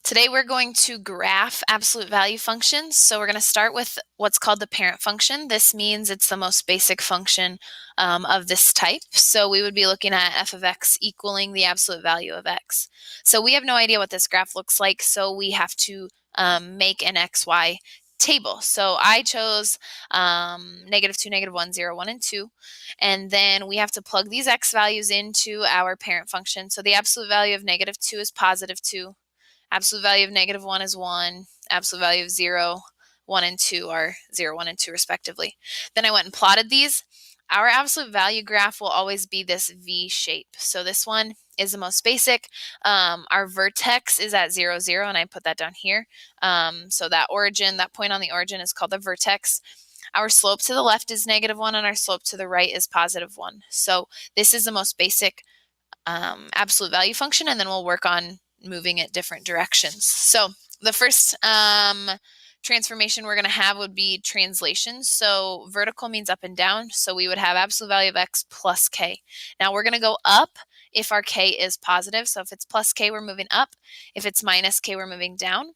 Today we're going to graph absolute value functions. So we're going to start with what's called the parent function. This means it's the most basic function of this type. So we would be looking at f of x equaling the absolute value of x. So we have no idea what this graph looks like, so we have to make an xy table. So I chose -2, -1, 0, 1, and 2. And then we have to plug these x values into our parent function. So the absolute value of -2 is +2. Absolute value of -1 is 1. Absolute value of 0, 1, and 2 are 0, 1, and 2 respectively. Then I went and plotted these. Our absolute value graph will always be this V shape. So this one is the most basic. Our vertex is at 0, 0, and I put that down here. So that origin, that point on the origin is called the vertex. Our slope to the left is -1, and our slope to the right is +1. So this is the most basic absolute value function, and then we'll work on moving it different directions. So the first transformation we're going to have would be translation. So vertical means up and down. So we would have absolute value of x plus k. Now we're going to go up if our k is positive. So if it's plus k, we're moving up. If it's minus k, we're moving down.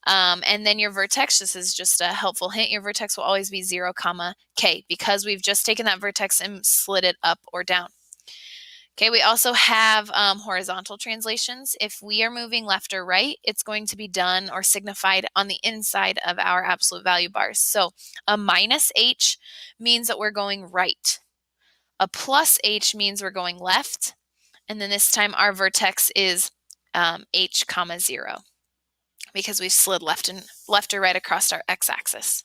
And then your vertex, this is just a helpful hint, your vertex will always be 0, k, because we've just taken that vertex and slid it up or down. Okay, we also have horizontal translations. If we are moving left or right, it's going to be done or signified on the inside of our absolute value bars. So a -h means that we're going right. A +h means we're going left. And then this time our vertex is h, 0, because we've slid left or right across our x-axis.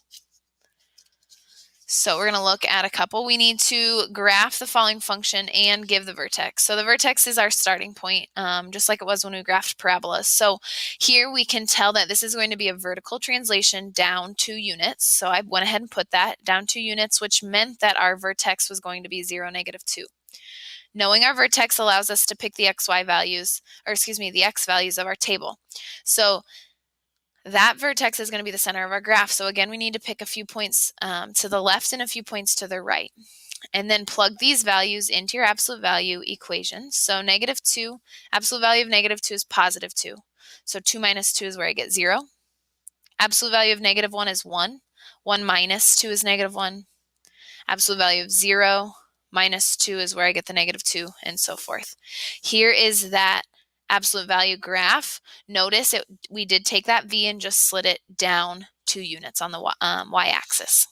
So we're going to look at a couple. We need to graph the following function and give the vertex. So the vertex is our starting point, just like it was when we graphed parabolas. So here we can tell that this is going to be a vertical translation down 2 units. So I went ahead and put that down 2 units, which meant that our vertex was going to be 0, -2. Knowing our vertex allows us to pick the xy values, or excuse me, the x values of our table. So that vertex is going to be the center of our graph. So again, we need to pick a few points to the left and a few points to the right. And then plug these values into your absolute value equation. So -2, absolute value of -2 is +2. So 2 minus 2 is where I get 0. Absolute value of -1 is 1. 1 minus 2 is -1. Absolute value of 0 minus 2 is where I get the -2, and so forth. Here is that absolute value graph. Notice we did take that V and just slid it down 2 units on the y-axis.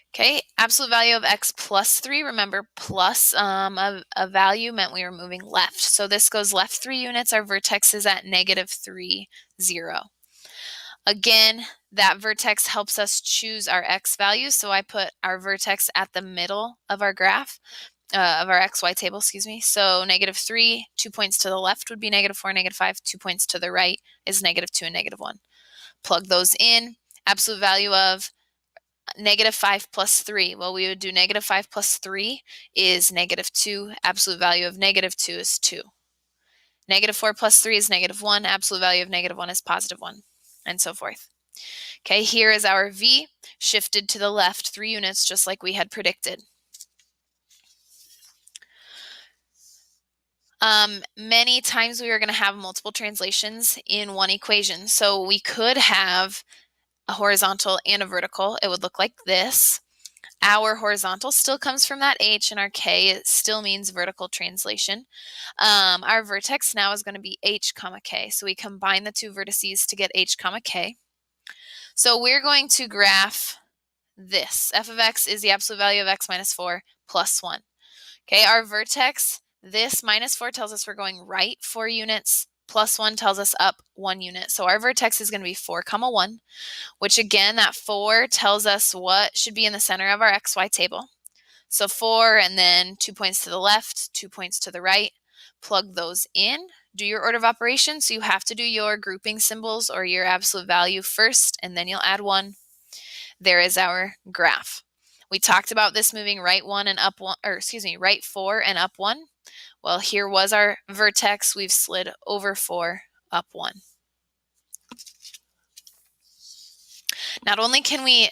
Okay, absolute value of x plus 3. Remember, plus a value meant we were moving left. So this goes left 3 units. Our vertex is at -3, 0. Again, that vertex helps us choose our x values. So I put our vertex at the middle of our graph. Of our xy table, excuse me. So -3, 2 points to the left would be -4, -5. 2 points to the right is -2 and -1. Plug those in. Absolute value of -5 plus 3. Well, we would do -5 plus 3 is -2. Absolute value of -2 is 2. -4 plus 3 is -1. Absolute value of -1 is +1, and so forth. Okay, here is our V shifted to the left 3 units, just like we had predicted. Many times we are going to have multiple translations in one equation. So we could have a horizontal and a vertical. It would look like this. Our horizontal still comes from that H, and our K, it still means vertical translation. Our vertex now is going to be H, K. So we combine the 2 vertices to get H, K. So we're going to graph this. F of x is the absolute value of x minus 4 plus 1. Okay, our vertex, this -4 tells us we're going right 4 units, +1 tells us up 1 unit. So our vertex is going to be 4, 1, which again, that 4 tells us what should be in the center of our xy table. So 4, and then 2 points to the left, 2 points to the right. Plug those in. Do your order of operations. So you have to do your grouping symbols or your absolute value first, and then you'll add 1. There is our graph. We talked about this moving right 1 and up 1, or excuse me, right 4 and up 1. Well, here was our vertex. We've slid over 4, up 1. Not only can we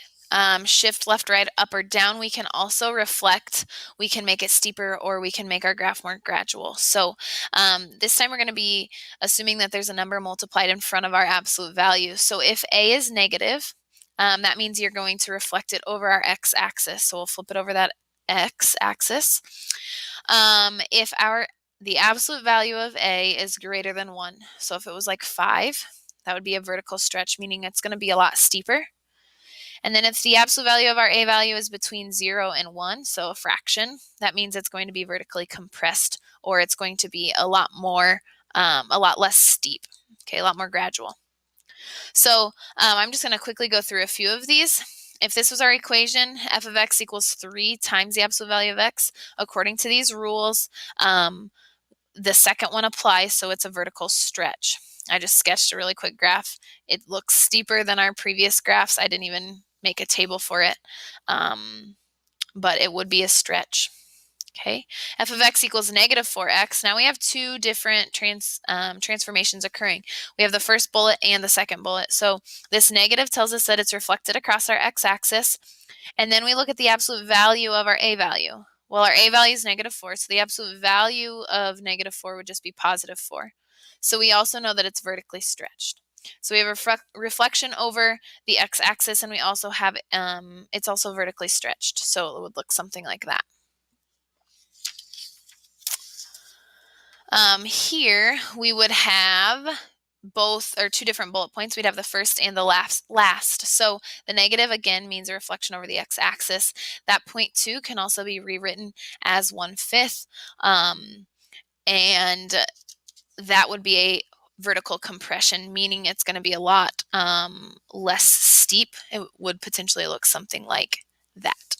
shift left, right, up, or down, we can also reflect. We can make it steeper, or we can make our graph more gradual. So this time we're going to be assuming that there's a number multiplied in front of our absolute value. So if A is negative, that means you're going to reflect it over our x-axis. So we'll flip it over that x-axis. If the absolute value of A is greater than 1, so if it was like 5, that would be a vertical stretch, meaning it's going to be a lot steeper. And then if the absolute value of our A value is between 0 and 1, so a fraction, that means it's going to be vertically compressed, or it's going to be a lot less steep, okay, a lot more gradual. So I'm just going to quickly go through a few of these. If this was our equation, f of x equals 3 times the absolute value of x, according to these rules, the second one applies, so it's a vertical stretch. I just sketched a really quick graph. It looks steeper than our previous graphs. I didn't even make a table for it, but it would be a stretch. Okay, f of x equals negative 4x. Now we have two different transformations occurring. We have the first bullet and the second bullet. So this negative tells us that it's reflected across our x-axis. And then we look at the absolute value of our A value. Well, our A value is negative 4, so the absolute value of negative 4 would just be positive 4. So we also know that it's vertically stretched. So we have reflection over the x-axis, and we also have it's also vertically stretched. So it would look something like that. Here we would have both, or two different bullet points. We'd have the first and the last. So the negative again means a reflection over the x-axis. That 0.2 can also be rewritten as 1/5, and that would be a vertical compression, meaning it's going to be a lot less steep. It would potentially look something like that.